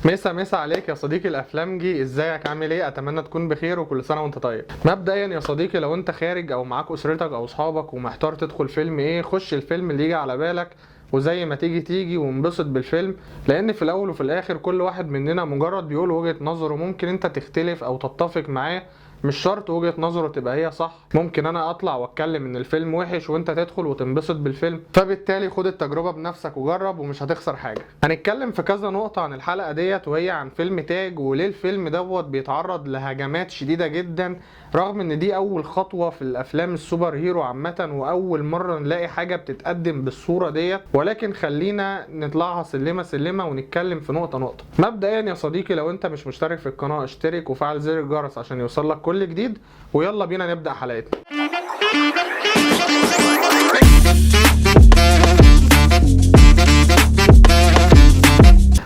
مسا مسا عليك يا صديقي الافلامجي، ازيك؟ عامل ايه؟ اتمنى تكون بخير وكل سنه وانت طيب. مبدئيا يا صديقي، لو انت خارج او معاك اسرتك او اصحابك ومحتار تدخل فيلم ايه، خش الفيلم اللي يجي على بالك وزي ما تيجي تيجي وانبسط بالفيلم. لان في الاول وفي الاخر كل واحد مننا مجرد بيقول وجهة نظره، ممكن انت تختلف او تتفق معاه، مش شرط وجهة نظره تبقى هي صح. ممكن انا اطلع واتكلم ان الفيلم وحش وانت تدخل وتنبسط بالفيلم، فبالتالي خد التجربة بنفسك وجرب ومش هتخسر حاجة. هنتكلم في كذا نقطة عن الحلقة ديت، وهي عن فيلم تاج، وليه الفيلم دوت بيتعرض لهجمات شديدة جدا، رغم ان دي اول خطوة في الافلام السوبر هيرو عامة، واول مرة نلاقي حاجة بتتقدم بالصورة ديت. ولكن خلينا نطلعها سلمة سلمة ونتكلم في نقطة نقطة. مبدئيا يا صديقي، لو انت مش مشترك في القناة اشترك وفعل زر الجرس عشان يوصلك كل جديد، ويلا بينا نبدأ حلقتنا.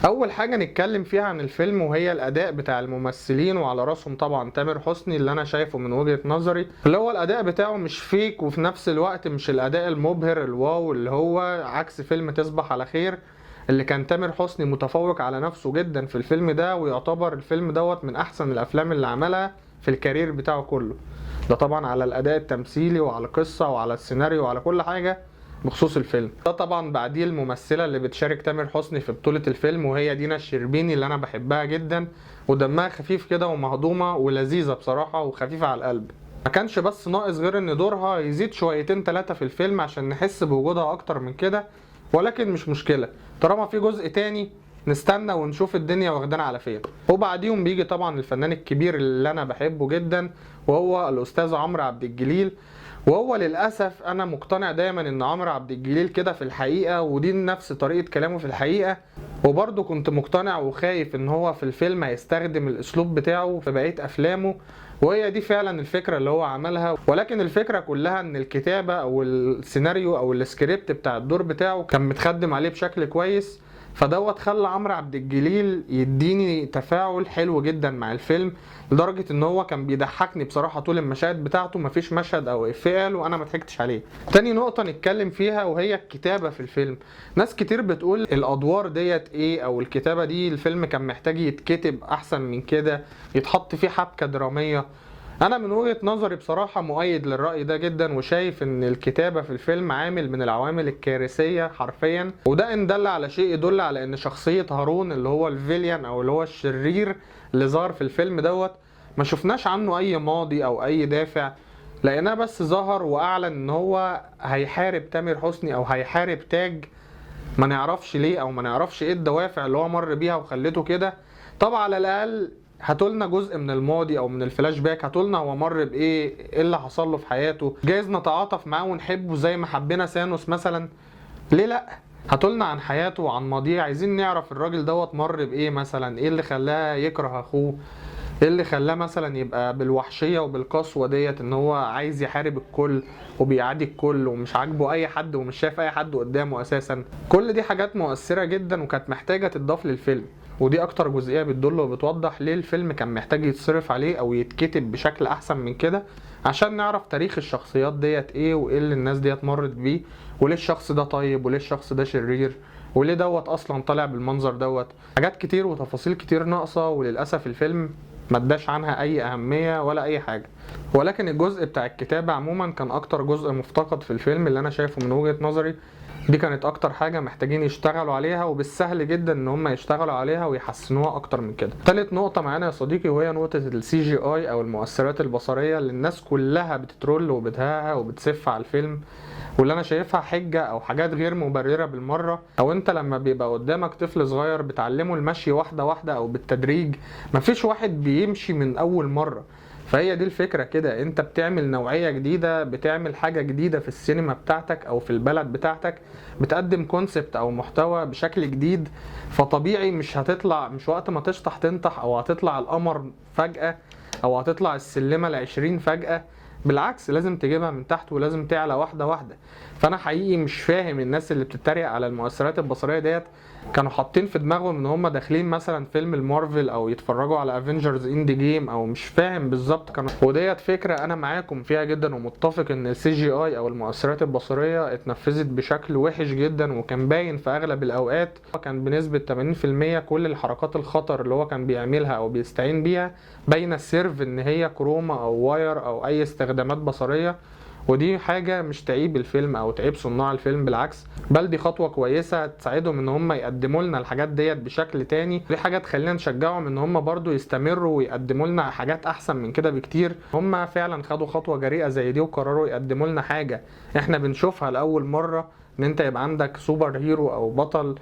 اول حاجه نتكلم فيها عن الفيلم وهي الاداء بتاع الممثلين، وعلى راسهم طبعا تامر حسني، اللي انا شايفه من وجهة نظري اللي هو الاداء بتاعه مش فيك، وفي نفس الوقت مش الاداء المبهر الواو، اللي هو عكس فيلم تصبح على خير اللي كان تامر حسني متفوق على نفسه جدا في الفيلم ده، ويعتبر الفيلم دوت من احسن الافلام اللي عملها في الكارير بتاعه كله. ده طبعا على الاداء التمثيلي وعلى القصه وعلى السيناريو وعلى كل حاجه بخصوص الفيلم ده. طبعا بعديه الممثله اللي بتشارك تامر حسني في بطوله الفيلم، وهي دينا الشربيني، اللي انا بحبها جدا، ودمها خفيف كده ومهضومه ولذيذه بصراحه وخفيفه على القلب. ما كانش بس ناقص غير ان دورها يزيد شويتين ثلاثه في الفيلم عشان نحس بوجودها اكتر من كده، ولكن مش مشكله طالما في جزء تاني نستنى ونشوف الدنيا واخدانا على فين. وبعديهم بيجي طبعا الفنان الكبير اللي انا بحبه جدا، وهو الاستاذ عمرو عبد الجليل. وهو للاسف انا مقتنع دايما ان عمرو عبد الجليل كده في الحقيقه، ودي نفس طريقه كلامه في الحقيقه، وبرضه كنت مقتنع وخايف ان هو في الفيلم هيستخدم الاسلوب بتاعه في بقيه افلامه، وهي دي فعلا الفكره اللي هو عملها. ولكن الفكره كلها ان الكتابه او السيناريو او السكريبت بتاع الدور بتاعه كان متخدم عليه بشكل كويس، فدوت خلى عمرو عبد الجليل يديني تفاعل حلو جدا مع الفيلم، لدرجه ان هو كان بيضحكني بصراحه طول المشاهد بتاعته، مفيش مشهد او افيه قال وانا ما ضحكتش عليه. تاني نقطه نتكلم فيها وهي الكتابه في الفيلم. ناس كتير بتقول الادوار ديت ايه، او الكتابه دي الفيلم كان محتاج يتكتب احسن من كده، يتحط فيه حبكه دراميه. انا من وجهة نظري بصراحة مؤيد للرأي ده جدا، وشايف ان الكتابة في الفيلم عامل من العوامل الكارثية حرفيا، وده ان دل على شيء يدل على ان شخصية هارون اللي هو الفيليان او اللي هو الشرير اللي ظهر في الفيلم دوت ما شفناش عنه اي ماضي او اي دافع، لانها بس ظهر واعلن ان هو هيحارب تامر حسني او هيحارب تاج، ما نعرفش ليه او ما نعرفش ايه الدوافع اللي هو مر بيها وخلته كده. طبعا على الاقل هاتولنا جزء من الماضي او من الفلاش باك، هاتولنا هو مر بايه، ايه اللي حصل له في حياته، جايز نتعاطف معاه ونحبه زي ما حبينا سانوس مثلا، ليه لا؟ هاتولنا عن حياته وعن ماضيه، عايزين نعرف الراجل دوت مر بايه مثلا، ايه اللي خلاه يكره اخوه، ايه اللي خلاه مثلا يبقى بالوحشيه وبالقسوه ديت، ان هو عايز يحارب الكل وبيعادي الكل ومش عاجبه اي حد ومش شايف اي حد قدامه اساسا. كل دي حاجات مؤثره جدا وكانت محتاجه تضاف للفيلم، ودي اكتر جزئيه بتدل وبتوضح ليه الفيلم كان محتاج يتصرف عليه او يتكتب بشكل احسن من كده، عشان نعرف تاريخ الشخصيات ديت ايه، وايه اللي الناس ديت مرت بيه، وليه الشخص ده طيب وليه الشخص ده شرير، وليه دوت اصلا طالع بالمنظر دوت. حاجات كتير وتفاصيل كتير ناقصه، وللاسف الفيلم ما اداش عنها اي اهميه ولا اي حاجه. ولكن الجزء بتاع الكتابه عموما كان اكتر جزء مفتقد في الفيلم، اللي انا شايفه من وجهه نظري دي كانت اكتر حاجه محتاجين يشتغلوا عليها، وبالسهل جدا ان هم يشتغلوا عليها ويحسنوها اكتر من كده. تالت نقطه معانا يا صديقي وهي نقطه السي جي اي او المؤثرات البصريه، اللي الناس كلها بتترول وبتهاها وبتسف على الفيلم، واللي انا شايفها حجه او حاجات غير مبرره بالمره. او انت لما بيبقى قدامك طفل صغير بتعلمه المشي واحده واحده او بالتدريج، مفيش واحد بيمشي من اول مره. فهي دي الفكرة كده، انت بتعمل نوعية جديدة، بتعمل حاجة جديدة في السينما بتاعتك او في البلد بتاعتك، بتقدم كونسبت او محتوى بشكل جديد، فطبيعي مش هتطلع، مش وقت ما تشطح تنطح، او هتطلع القمر فجأة، او هتطلع السلمة ال20 فجأة، بالعكس لازم تجيبها من تحت ولازم تعلى واحدة واحدة. فانا حقيقي مش فاهم الناس اللي بتتريق على المؤثرات البصرية ديت، كانوا حاطين في دماغهم ان هم داخلين مثلا فيلم المارفل او يتفرجوا على افنجرز اند جيم، او مش فاهم بالظبط كانوا. وديت فكره انا معاكم فيها جدا ومتفق ان السي جي اي او المؤثرات البصريه اتنفذت بشكل وحش جدا، وكان باين في اغلب الاوقات كان بنسبه 80% كل الحركات الخطر اللي هو كان بيعملها او بيستعين بيها باينه السيرف ان هي كروما او واير او اي استخدامات بصريه. ودي حاجة مش تعيب الفيلم او تعيب صناع الفيلم، بالعكس بل دي خطوة كويسة تساعدهم ان هم يقدموا لنا الحاجات ديت بشكل تاني. دي حاجة تخلينا نشجعهم ان هم برضو يستمروا ويقدموا لنا حاجات احسن من كده بكتير. هم فعلا خدوا خطوة جريئة زي دي وقرروا يقدموا لنا حاجة احنا بنشوفها لأول مرة، ان انت يبقى عندك سوبر هيرو او بطل.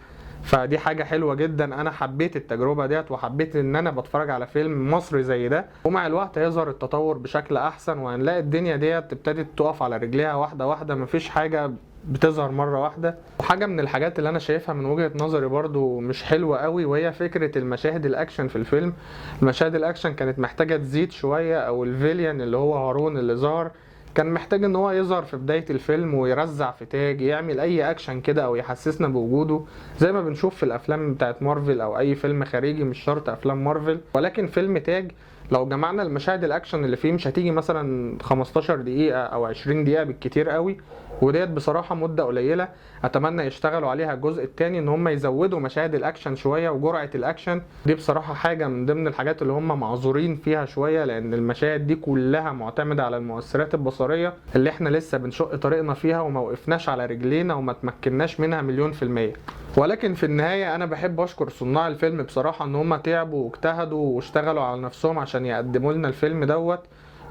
فدي حاجة حلوة جدا، انا حبيت التجربة ديت وحبيت ان انا بتفرج على فيلم مصري زي ده. ومع الوقت هيظهر التطور بشكل احسن، وهنلاقي الدنيا ديت ابتدت تقف على رجليها واحدة واحدة، مفيش حاجة بتظهر مرة واحدة. وحاجة من الحاجات اللي انا شايفها من وجهة نظري برضو مش حلوة قوي، وهي فكرة المشاهد الاكشن في الفيلم. المشاهد الاكشن كانت محتاجة تزيد شوية، او الفيليان اللي هو هارون اللي ظهر كان محتاج ان هو يظهر في بداية الفيلم ويرزع في تاج، يعمل اي اكشن كده او يحسسنا بوجوده زي ما بنشوف في الافلام بتاعت مارفل او اي فيلم خارجي، مش شرط افلام مارفل. ولكن فيلم تاج لو جمعنا المشاهد الاكشن اللي فيه مش هتيجي مثلا 15 دقيقة او 20 دقيقة بالكتير قوي، وديت بصراحة مدة قليلة. اتمنى يشتغلوا عليها الجزء التاني، ان هم يزودوا مشاهد الاكشن شوية وجرعة الاكشن دي. بصراحة حاجة من ضمن الحاجات اللي هم معذورين فيها شوية، لان المشاهد دي كلها معتمدة على المؤثرات البصرية اللي احنا لسه بنشق طريقنا فيها وما وقفناش على رجلينا وما تمكناش منها 100%. ولكن في النهاية انا بحب اشكر صناع الفيلم بصراحة، ان هم تعبوا واجتهدوا واشتغلوا على نفسهم عشان يقدموا لنا الفيلم دوت.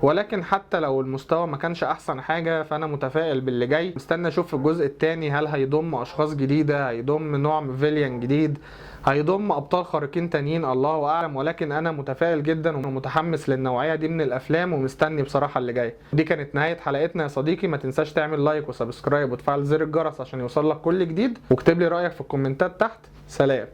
ولكن حتى لو المستوى ما كانش احسن حاجة، فانا متفائل باللي جاي. مستني اشوف في الجزء الثاني هل هيضم اشخاص جديدة، هيضم نوع فيليان جديد، هيضم ابطال خارقين تانيين، الله اعلم. ولكن انا متفائل جدا ومتحمس للنوعية دي من الافلام، ومستني بصراحة اللي جاي. دي كانت نهاية حلقتنا يا صديقي. ما تنساش تعمل لايك وسبسكرايب وتفعل زر الجرس عشان يوصلك كل جديد، واكتب لي رأيك في الكومنتات تحت. سلام.